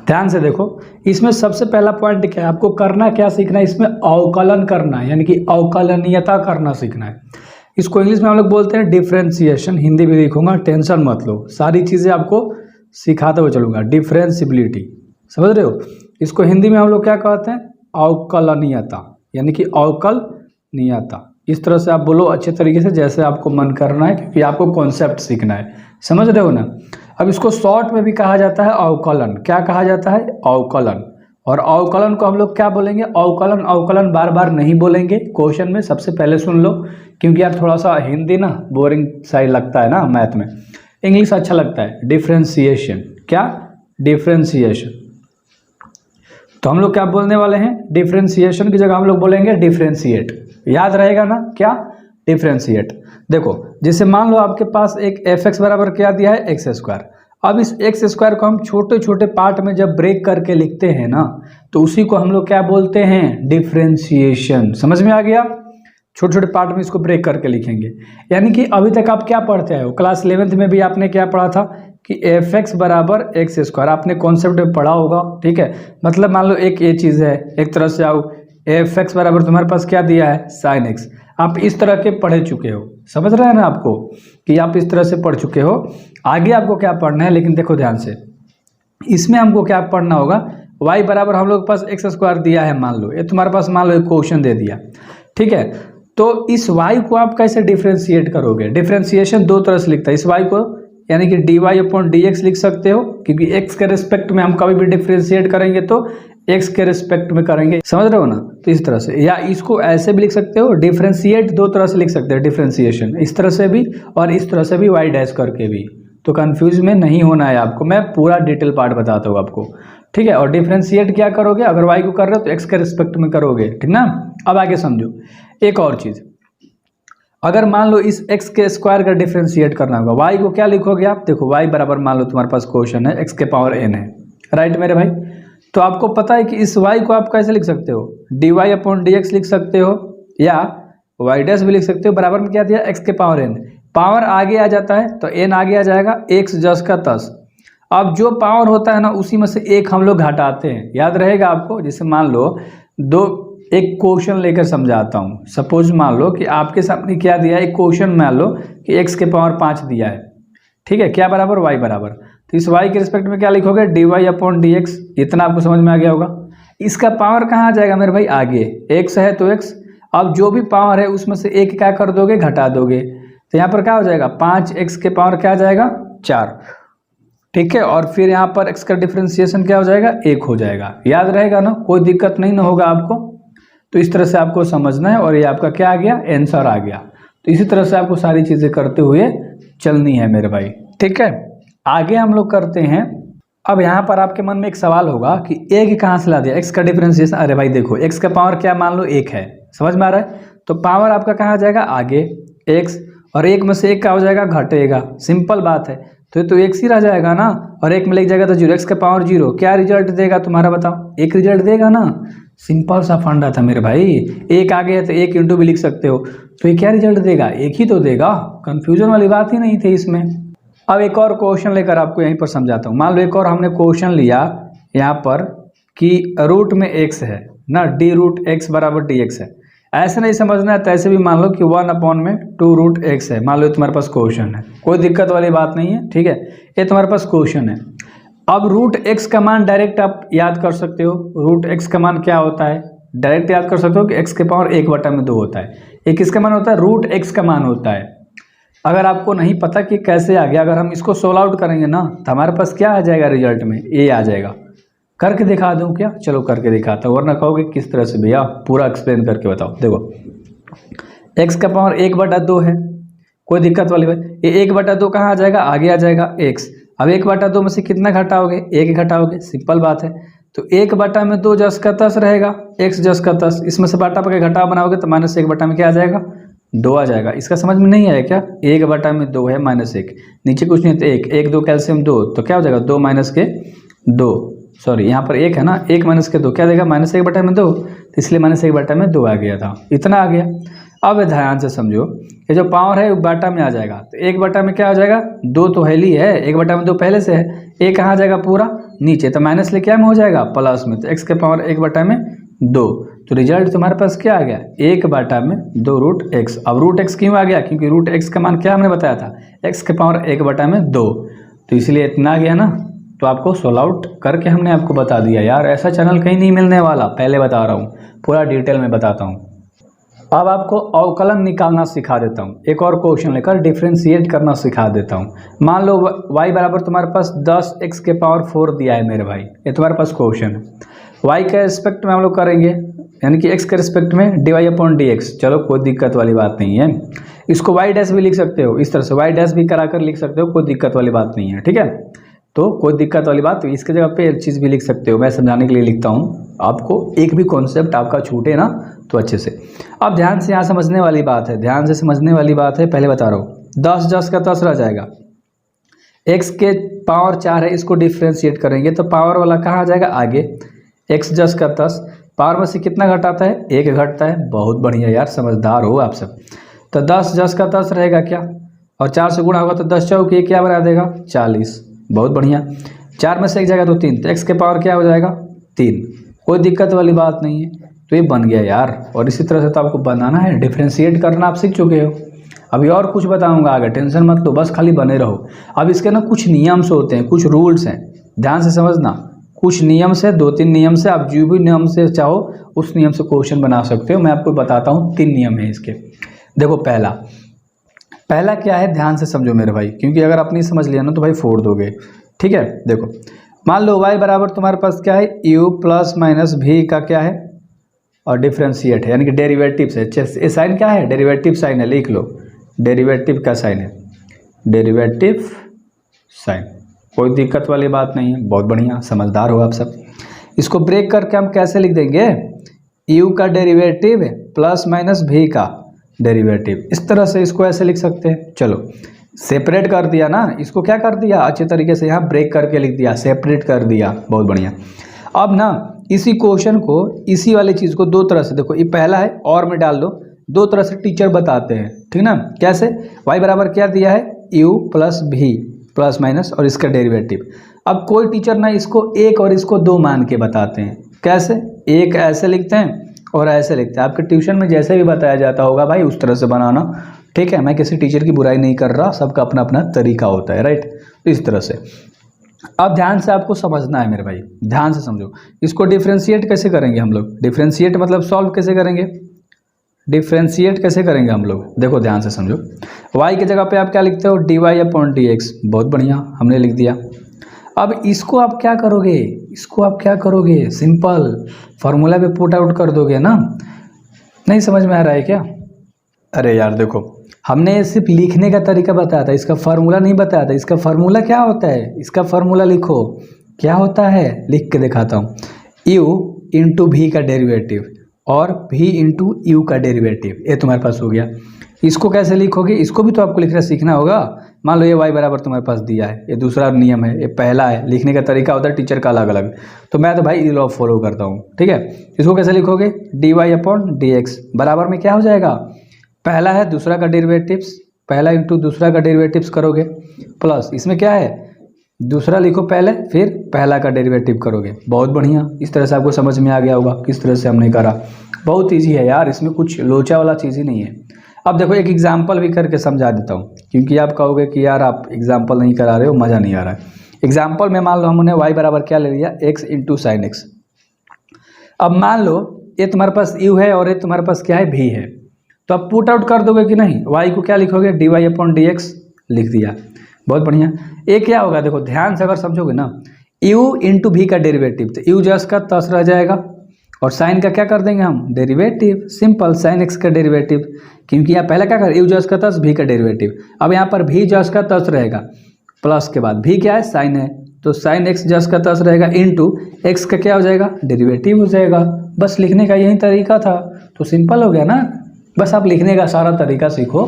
ध्यान से देखो, इसमें सबसे पहला पॉइंट क्या है, आपको करना क्या सीखना है, इसमें अवकलन करना है, यानी कि अवकलनीयता करना सीखना है। इसको इंग्लिश में हम लोग बोलते हैं डिफरेंशिएशन, हिंदी भी लिखूंगा, टेंशन मत लो, सारी चीज़ें आपको सिखाते हुए चलूंगा। डिफरेंशिबिलिटी, समझ रहे हो? इसको हिंदी में हम लोग क्या कहते हैं, अवकलनीयता, यानी कि अवकलनीयता। इस तरह से आप बोलो अच्छे तरीके से, जैसे आपको मन करना है, क्योंकि आपको कॉन्सेप्ट सीखना है, समझ रहे हो ना। अब इसको शॉर्ट में भी कहा जाता है अवकलन। क्या कहा जाता है? अवकलन। और अवकलन को हम लोग क्या बोलेंगे? अवकलन। अवकलन बार बार नहीं बोलेंगे क्वेश्चन में, सबसे पहले सुन लो, क्योंकि यार थोड़ा सा हिंदी ना बोरिंग सा लगता है ना मैथ में, इंग्लिश अच्छा लगता है। डिफरेंशिएशन, क्या? डिफरेंशिएशन। तो हम लोग क्या बोलने वाले हैं? डिफरेंशिएशन की जगह हम लोग बोलेंगे डिफरेंशिएट। याद रहेगा ना? क्या? डिफरेंशिएट। देखो, जैसे मान लो आपके पास एक fx बराबर क्या दिया है? X square. अब इस एक्स स्क्वायर को हम छोटे छोटे पार्ट में जब ब्रेक करके लिखते हैं ना, तो उसी को हम लोग क्या बोलते हैं? डिफरेंशिएशन। समझ में आ गया? छोटे छोटे पार्ट में इसको ब्रेक करके लिखेंगे। यानी कि अभी तक आप क्या पढ़ते आए हो? क्लास 11th में भी आपने क्या पढ़ा था कि fx बराबर एक्स स्क्वायर, आपने कॉन्सेप्ट में पढ़ा होगा, ठीक है। मतलब मान लो एक ये चीज़ है, एक तरह से आओ, fx बराबर तुम्हारे पास क्या दिया है? Sine x. आप इस तरह के पढ़ चुके हो, समझ रहे हैं ना आपको, कि आप इस तरह से पढ़ चुके हो। आगे आपको क्या पढ़ना है, लेकिन देखो ध्यान से, इसमें हमको क्या पढ़ना होगा? y बराबर हम लोग के पास एक्स स्क्वायर दिया है, मान लो ये तुम्हारे पास, मान लो एक क्वेश्चन दे दिया, ठीक है। तो इस y को आप कैसे डिफ्रेंशिएट करोगे? डिफ्रेंशिएशन दो तरह से लिखता है इस y को, यानी कि dy/dx लिख सकते हो, क्योंकि x के रिस्पेक्ट में हम कभी भी डिफ्रेंशिएट करेंगे तो x के रिस्पेक्ट में करेंगे, समझ रहे हो ना। तो इस तरह से, या इसको ऐसे भी लिख सकते हो, डिफ्रेंशिएट दो तरह से लिख सकते हैं, डिफ्रेंशिएशन इस तरह से भी और इस तरह से भी, y डैश करके भी। तो कंफ्यूज में नहीं होना है आपको, मैं पूरा डिटेल पार्ट बताता हूँ आपको, ठीक है। और डिफ्रेंशिएट क्या करोगे? अगर y को कर रहे हो तो x के रिस्पेक्ट में करोगे, ठीक ना। अब आगे समझो एक और चीज़, अगर मान लो इस x के स्क्वायर का डिफ्रेंशिएट करना होगा, y को क्या लिखोगे आप? देखो y बराबर, मान लो तुम्हारे पास क्वेश्चन है x के पावर n है, राइट मेरे भाई। तो आपको पता है कि इस y को आप कैसे लिख सकते हो? dy/dx लिख सकते हो, या y डैश भी लिख सकते हो, बराबर में क्या दिया? x के पावर n। पावर आगे आ जाता है तो n आगे आ जाएगा, x जस का तस। अब जो पावर होता है ना, उसी में से एक हम लोग घटाते हैं, याद रहेगा आपको। जैसे मान लो एक क्वेश्चन लेकर समझाता हूँ। सपोज मान लो कि आपके सामने क्या दिया है, एक क्वेश्चन मान लो कि x के पावर 5 दिया है, ठीक है, क्या बराबर? y बराबर। तो इस y के रिस्पेक्ट में क्या लिखोगे? dy/dx। इतना आपको समझ में आ गया होगा। इसका पावर कहाँ आ जाएगा मेरे भाई? आगे x है तो x, अब जो भी पावर है उसमें से एक क्या कर दोगे? घटा दोगे। तो यहाँ पर क्या हो जाएगा? 5x के पावर क्या आ जाएगा? 4, ठीक है। और फिर यहाँ पर x का डिफ्रेंशिएशन क्या हो जाएगा? 1 हो जाएगा। याद रहेगा ना, कोई दिक्कत नहीं ना होगा आपको। तो इस तरह से आपको समझना है, और ये आपका क्या आ गया? आंसर आ गया। तो इसी तरह से आपको सारी चीज़ें करते हुए चलनी है मेरे भाई, ठीक है। आगे हम लोग करते हैं। अब यहाँ पर आपके मन में एक सवाल होगा कि एक कहाँ से ला दिया? x का डिफरेंशिएशन। अरे भाई देखो, x का पावर क्या, मान लो 1 है, समझ में आ रहा है। तो पावर आपका कहाँ आ जाएगा? आगे x, और 1 में से 1 क्या हो जाएगा? घटेगा। सिंपल बात है। तो x ही रह जाएगा ना, और 1 में लिख जाएगा तो 0, x का पावर 0। क्या रिजल्ट देगा तुम्हारा? बताओ, एक रिजल्ट देगा ना। सिंपल सा फंडा था मेरे भाई। 1 आगे है तो 1 इंटू भी लिख सकते हो, तो ये क्या रिजल्ट देगा? 1 ही तो देगा। कंफ्यूजन वाली बात ही नहीं थी इसमें। अब एक और क्वेश्चन लेकर आपको यहीं पर समझाता हूँ। मान लो एक और हमने क्वेश्चन लिया यहाँ पर कि रूट में x है ना, d√x बराबर dx है। ऐसे नहीं समझना है, तैसे भी मान लो कि 1/2√x है। मान लो तुम्हारे पास क्वेश्चन है, कोई दिक्कत वाली बात नहीं है, ठीक है। ये तुम्हारे पास क्वेश्चन है। अब √x का मान डायरेक्ट आप याद कर सकते हो। √x का मान क्या होता है? डायरेक्ट याद कर सकते हो कि x के पावर 1/2 होता है। ये किसका मान होता है? √x का मान होता है। अगर आपको नहीं पता कि कैसे आ गया, अगर हम इसको सोल्व आउट करेंगे ना, तो हमारे पास क्या आ जाएगा रिजल्ट में? ये आ जाएगा। करके दिखा दूं क्या? चलो करके दिखाता हूँ, वरना कहोगे किस तरह से भैया, पूरा एक्सप्लेन करके बताओ। देखो, x का पावर 1/2 है, कोई दिक्कत वाली बात। ये 1/2 कहाँ आ जाएगा? आगे आ जाएगा x। अब 1/2 में से कितना घटाओगे? 1 घटाओगे, सिंपल बात है। तो 1/2 जस का तस रहेगा, x जस का तस। इसमें से बाटा पके घटाव बनाओगे तो -1 में क्या आ जाएगा? 2 आ जाएगा। इसका समझ में नहीं आया क्या? 1/2 है -1, नीचे कुछ नहीं, तो 1 2 कैल्शियम 2, तो क्या हो जाएगा? 2 - 2, सॉरी यहाँ पर 1 है ना, 1 - 2 क्या देगा? -1/2, तो इसलिए -1/2 आ गया था, इतना आ गया। अब ध्यान से समझो, ये जो पावर है बटा में आ जाएगा, तो 1 बटा में क्या हो जाएगा, 2 तो है ही है, 1 बटा में 2 पहले से है, ए कहाँ आ जाएगा पूरा नीचे, तो माइनस लेके क्या में हो जाएगा प्लस में, तो x के पावर 1 बटा में 2, तो रिजल्ट तुम्हारे पास क्या आ गया 1 बटा में 2 रूट x। अब रूट x क्यों आ गया, क्योंकि रूट x का मान क्या हमने बताया था, x के पावर 1 बटा में 2, तो इसलिए इतना आ गया ना। तो आपको सोल्व आउट करके हमने आपको बता दिया यार, ऐसा चैनल कहीं नहीं मिलने वाला, पहले बता रहा हूँ, पूरा डिटेल में बताता हूँ। अब आपको अवकलन निकालना सिखा देता हूँ, एक और क्वेश्चन लेकर डिफ्रेंशिएट करना सिखा देता हूँ। मान लो y बराबर तुम्हारे पास 10x के पावर 4 दिया है मेरे भाई, ये तुम्हारे पास क्वेश्चन है। y के रिस्पेक्ट में हम लोग करेंगे, यानी कि x के रिस्पेक्ट में dy/dx, चलो कोई दिक्कत वाली बात नहीं है। इसको y डैश भी लिख सकते हो, इस तरह से y डैश भी कराकर लिख सकते हो, कोई दिक्कत वाली बात नहीं है, ठीक है। तो कोई दिक्कत वाली बात, तो इसके जगह पे एक चीज़ भी लिख सकते हो, मैं समझाने के लिए लिखता हूँ, आपको एक भी कॉन्सेप्ट आपका छूटे ना तो अच्छे से। अब ध्यान से यहाँ समझने वाली बात है, ध्यान से समझने वाली बात है, पहले बता रहा हूँ। 10 10 का 10 रह जाएगा, x के पावर 4 है, इसको डिफ्रेंशिएट करेंगे तो पावर वाला कहाँ आ जाएगा आगे, x 10 का 10, पावर में से कितना घटाता है 1 घटता है, बहुत बढ़िया यार, समझदार हो आप सब। तो 10 10 का 10 रहेगा क्या, और 4 से गुणा होगा तो 10 चौक ये क्या बना देगा 40, बहुत बढ़िया। 4 में से 1 जाएगा तो 3, तो x के पावर क्या हो जाएगा 3, कोई दिक्कत वाली बात नहीं है, तो ये बन गया यार। और इसी तरह से तो आपको बनाना है, डिफ्रेंशिएट करना आप सीख चुके हो। अभी और कुछ बताऊंगा आगे, टेंशन मत लो, बस खाली बने रहो। अब इसके ना कुछ नियम्स होते हैं, कुछ रूल्स हैं, ध्यान से समझना, कुछ नियम से 2-3 नियम से आप जो भी नियम से चाहो उस नियम से क्वेश्चन बना सकते हो। मैं आपको बताता हूँ 3 नियम है इसके। देखो पहला क्या है, ध्यान से समझो मेरे भाई, क्योंकि अगर आप नहीं समझ लिया ना तो भाई फोड़ दोगे, ठीक है। देखो मान लो y बराबर तुम्हारे पास क्या है u प्लस माइनस v का क्या है, और डिफ्रेंशिएट है, यानी कि डेरिवेटिव है। ये साइन क्या है, डेरिवेटिव साइन है, लिख लो, डेरिवेटिव का साइन है, डेरिवेटिव साइन, कोई दिक्कत वाली बात नहीं है, बहुत बढ़िया, समझदार हो आप सब। इसको ब्रेक करके हम कैसे लिख देंगे, u का डेरिवेटिव प्लस माइनस v का डेरिवेटिव, इस तरह से इसको ऐसे लिख सकते हैं। चलो सेपरेट कर दिया ना, इसको क्या कर दिया अच्छे तरीके से, यहाँ ब्रेक करके लिख दिया, सेपरेट कर दिया, बहुत बढ़िया। अब ना इसी क्वेश्चन को, इसी वाली चीज़ को 2 तरह से, देखो ये पहला है और में डाल दो, 2 तरह से टीचर बताते हैं, ठीक ना। कैसे, y बराबर क्या दिया है u plus v plus minus और इसका डेरिवेटिव। अब कोई टीचर ना इसको 1 और इसको 2 मान के बताते हैं, कैसे, एक ऐसे लिखते हैं और ऐसे लिखते हैं, आपके ट्यूशन में जैसे भी बताया जाता होगा भाई उस तरह से बनाना, ठीक है। मैं किसी टीचर की बुराई नहीं कर रहा, सबका अपना अपना तरीका होता है, राइट, तो इस तरह से। अब ध्यान से आपको समझना है मेरे भाई, ध्यान से समझो। इसको डिफ्रेंशिएट कैसे करेंगे हम लोग, डिफ्रेंशिएट मतलब सॉल्व कैसे करेंगे, डिफ्रेंशिएट कैसे करेंगे हम लोग, देखो ध्यान से समझो। y की जगह पे आप क्या लिखते हो dy/dx, बहुत बढ़िया, हमने लिख दिया। अब इसको आप क्या करोगे, इसको आप क्या करोगे, सिंपल फार्मूला पे पुट आउट कर दोगे ना। नहीं समझ में आ रहा है क्या, अरे यार देखो, हमने सिर्फ लिखने का तरीका बताया था, इसका फार्मूला नहीं बताया था। इसका फार्मूला क्या होता है, इसका फार्मूला लिखो, क्या होता है, लिख के दिखाता हूँ। u इंटू v का डेरिवेटिव और v इंटू यू का डेरिवेटिव, ये तुम्हारे पास हो गया। इसको कैसे लिखोगे, इसको भी तो आपको लिखना सीखना होगा। मान लो ये y बराबर तुम्हारे पास दिया है, ये दूसरा नियम है, ये पहला है, लिखने का तरीका होता है टीचर का अलग अलग, तो मैं तो भाई लॉ फॉलो करता हूँ, ठीक है। इसको कैसे लिखोगे dy/dx बराबर में क्या हो जाएगा, पहला है दूसरा का डेरिवेटिव्स, पहला इंटू दूसरा का डेरिवेटिव्स करोगे, प्लस इसमें क्या है दूसरा लिखो पहले, फिर पहला का डेरिवेटिव करोगे, बहुत बढ़िया। इस तरह से आपको समझ में आ गया होगा किस तरह से हमने करा, बहुत ईजी है यार, इसमें कुछ लोचा वाला चीज़ ही नहीं है। अब देखो एक एग्जाम्पल भी करके समझा देता हूँ, क्योंकि आप कहोगे कि यार आप एग्जाम्पल नहीं करा रहे हो, मज़ा नहीं आ रहा है। एग्जाम्पल में मान लो हमने y बराबर क्या ले लिया x इंटू साइन एक्स। अब मान लो ये तुम्हारे पास u है और ये तुम्हारे पास क्या है v है, तो आप पुट आउट कर दोगे कि नहीं, y को क्या लिखोगे dy/dx लिख दिया, बहुत बढ़िया। ये क्या होगा, देखो ध्यान से अगर समझोगे ना, u इंटू v का डेरिवेटिव, तो u जस का तस रह जाएगा और साइन का क्या कर देंगे हम डेरिवेटिव, सिंपल साइन x का डेरिवेटिव, क्योंकि यहाँ पहला क्या कर u जस का तस v का डेरिवेटिव। अब यहाँ पर v जस का तस रहेगा, प्लस के बाद v क्या है साइन है, तो साइन x जस का तस रहेगा इंटू x का क्या हो जाएगा डेरिवेटिव हो जाएगा। बस लिखने का यही तरीका था, तो सिंपल हो गया ना। बस आप लिखने का सारा तरीका सीखो,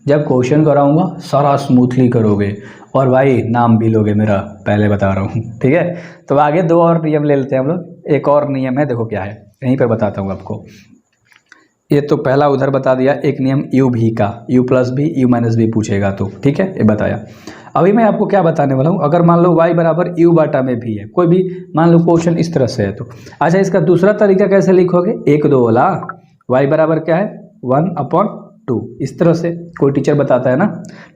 जब क्वेश्चन कराऊंगा सारा स्मूथली करोगे और भाई नाम भी लोगे मेरा, पहले बता रहा हूँ, ठीक है। तो आगे 2 और नियम ले लेते हैं हम लोग। एक और नियम है, देखो क्या है, यहीं पर बताता हूँ आपको। ये तो पहला उधर बता दिया, एक नियम यू भी का, यू प्लस भी यू माइनस भी पूछेगा तो ठीक है, ये बताया। अभी मैं आपको क्या बताने वाला हूँ, अगर मान लो y बराबर यू बाटा में भी है, कोई भी मान लो क्वेश्चन इस तरह से है तो अच्छा, इसका दूसरा तरीका कैसे लिखोगे, एक दो वाला, y बराबर क्या है 1/2, इस तरह से कोई टीचर बताता है ना,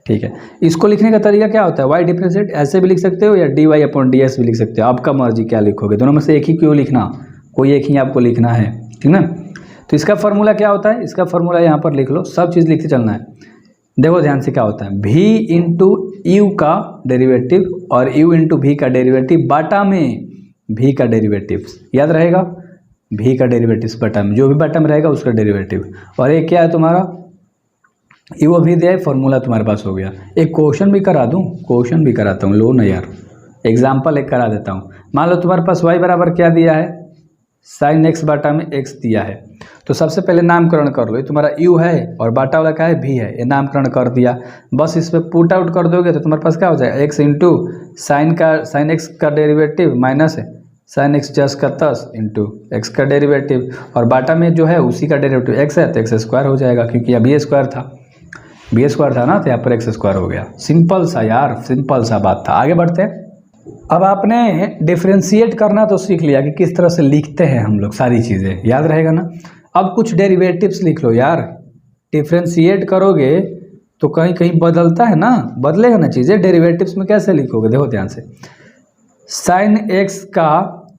ठीक है। इसको लिखने का तरीका क्या होता है, y डिफरेंशिएट ऐसे भी लिख सकते हो या dy/ds भी लिख सकते हो, आपका मर्जी क्या लिखोगे, दोनों में से एक ही क्यों लिखना, कोई एक ही आपको लिखना है, ठीक ना। तो इसका फॉर्मूला क्या होता है, इसका फॉर्मूला यहाँ पर लिख लो, सब चीज़ लिखते चलना है। देखो ध्यान से क्या होता है, v इंटू यू का डेरिवेटिव और u इंटू भी का डेरिवेटिव बाटा में v का डेरिवेटिव, याद रहेगा, v का डेरिवेटिव बटा में, जो भी बाटा में रहेगा उसका डेरिवेटिव, और एक क्या है तुम्हारा यू अभी दिया है, फॉर्मूला तुम्हारे पास हो गया। एक क्वेश्चन भी करा दूं, क्वेश्चन भी कराता हूँ, लो ना यार, एग्जाम्पल एक करा देता हूँ। मान लो तुम्हारे पास y बराबर क्या दिया है, साइन x बाटा में x दिया है, तो सबसे पहले नामकरण कर लो, ये तुम्हारा u है और बाटा वाला क्या है भी है, ये नामकरण कर दिया, बस इस पर पुट आउट कर दोगे तो तुम्हारे पास क्या हो जाएगा, x इंटू साइन x का डेरिवेटिव माइनस है साइन x जस का 10 इंटू एक्स का डेरिवेटिव, और बाटा में जो है उसी का डेरिवेटिव x है तो x स्क्वायर हो जाएगा, क्योंकि अब b स्क्वायर था ना, तो यहाँ पर x स्क्वायर हो गया। सिंपल सा यार, सिंपल सा बात था। आगे बढ़ते हैं। अब आपने डिफ्रेंशिएट करना तो सीख लिया कि किस तरह से लिखते हैं हम लोग, सारी चीज़ें याद रहेगा ना। अब कुछ डेरिवेटिव्स लिख लो यार, डिफ्रेंशिएट करोगे तो कहीं कहीं बदलता है ना, बदलेगा ना चीज़ें, डेरिवेटिव्स में कैसे लिखोगे, देखो ध्यान से, साइन एक्स का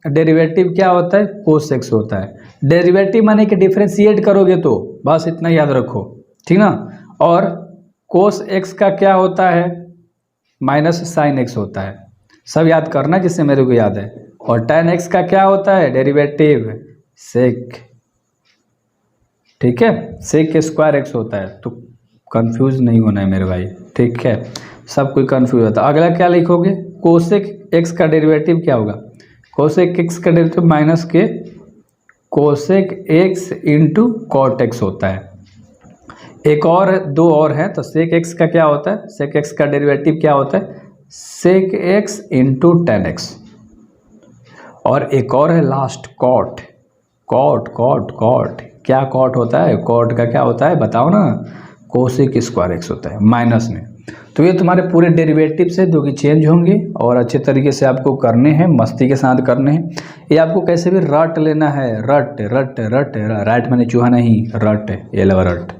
डेरिवेटिव क्या होता है, कोस एक्स होता है, डेरिवेटिव माने कि डिफ्रेंशिएट करोगे तो, बस इतना याद रखो, ठीक ना। और कोस एक्स का क्या होता है, माइनस साइन एक्स होता है, सब याद करना जिससे मेरे को याद है। और tan x का क्या होता है, डेरिवेटिव सेक, ठीक है, सेक के स्क्वायर x होता है, तो कंफ्यूज नहीं होना है मेरे भाई, ठीक है, सब कोई कंफ्यूज होता है। अगला क्या लिखोगे, कोसेक x का डेरिवेटिव क्या होगा, कोसेक x का डेरिवेटिव माइनस के cosec x into cot x होता है। एक और दो और हैं, तो सेक x का क्या होता है, सेक x का डेरिवेटिव क्या होता है, sec x into tan x, और एक और है लास्ट कॉट, कॉट क्या कॉट होता है, कॉट का क्या होता है बताओ ना, कोसेक स्क्वायर एक्स होता है माइनस में। तो ये तुम्हारे पूरे डेरिवेटिव्स है जो कि चेंज होंगे और अच्छे तरीके से आपको करने हैं, मस्ती के साथ करने हैं। ये आपको कैसे भी रट लेना है, रट मैंने चूहा नहीं, रट ये लवा रट,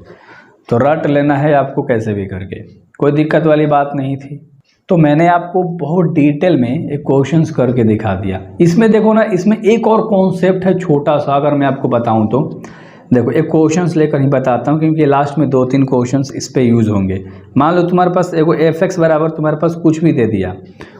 तो रट लेना है आपको कैसे भी करके, कोई दिक्कत वाली बात नहीं थी। तो मैंने आपको बहुत डिटेल में एक क्वेश्चंस करके दिखा दिया। इसमें देखो ना, इसमें एक और कॉन्सेप्ट है छोटा सा, अगर मैं आपको बताऊं तो देखो, एक क्वेश्चंस लेकर ही बताता हूं, क्योंकि लास्ट में 2-3 क्वेश्चंस इस पे यूज़ होंगे। मान लो तुम्हारे पास एगो fx बराबर तुम्हारे पास कुछ भी दे दिया,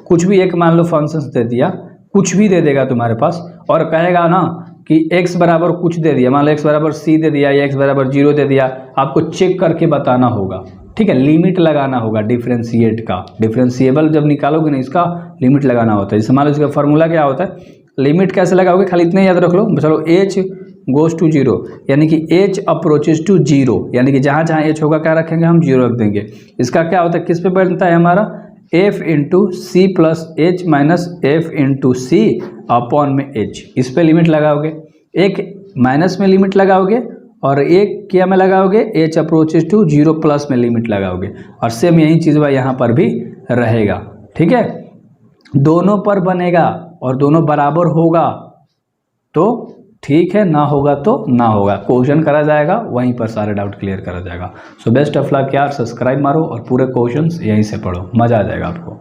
कुछ भी एक मान लो फंक्शंस दे दिया, कुछ भी दे देगा तुम्हारे पास, और कहेगा ना कि x बराबर कुछ दे दिया, मान लो x बराबर c दे दिया या x बराबर 0 दे दिया, आपको चेक करके बताना होगा, ठीक है, लिमिट लगाना होगा डिफरेंशिएट का, डिफरेंशिएबल जब निकालोगे ना इसका लिमिट लगाना होता है। जैसे मान लो इसका फॉर्मूला क्या होता है, लिमिट कैसे लगाओगे, खाली इतने याद रख लो, चलो h गोज टू 0, यानी कि h अप्रोचेज टू 0, यानी कि जहाँ जहाँ h होगा क्या रखेंगे हम, 0 रख देंगे। इसका क्या होता है, किस पे बनता है हमारा, f into C plus H minus F into C upon में h, इस पे लिमिट लगाओगे, एक माइनस में लिमिट लगाओगे और एक क्या में लगाओगे, h अप्रोचेज टू 0 प्लस में लिमिट लगाओगे, और सेम यही चीज़ यहाँ पर भी रहेगा, ठीक है। दोनों पर बनेगा और दोनों बराबर होगा तो ठीक है, ना होगा तो ना होगा, क्वेश्चन करा जाएगा वहीं पर सारे डाउट क्लियर करा जाएगा। सो बेस्ट ऑफ लक यार, सब्सक्राइब मारो और पूरे क्वेश्चंस यहीं से पढ़ो, मज़ा आ जाएगा आपको।